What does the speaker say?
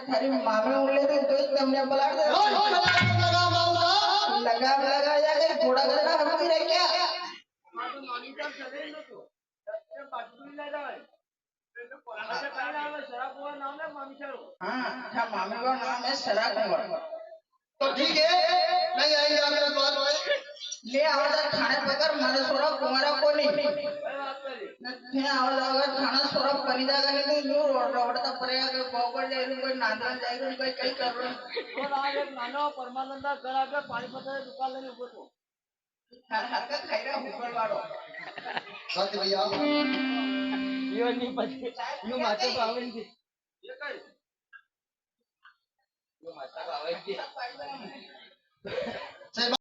थारी मामे उड़ले थे तो तुमने बुला दे लगा लगा जाके थोड़ा गड़ा हम भी रह क्या मां तो मामी का सदे न तो ये बाटली ले रहा है अच्छा क्या नाम है शराब का नाम है मामी चलो हां अच्छा मामी का नाम है शराब कुमार तो ठीक है नहीं आएंगे आपके द्वार ले आवाज खाने पकड़ मारे सोरा कुमारा को नहीं नहीं आवाज खाना सोरा बनी जाएगा नहीं तो रोडता पड़ेगा कोई गोबर जाएगा कोई नांदन जाएगा कोई कहीं कर रहा और आज एक नाना परमानंदा घर आके पानी पत्थर दुकान लेने उठो तो हर का खाएगा ऊपर वालों सत्य भैया यो नहीं पते यो माता पावन की ये कई यो माता पावन की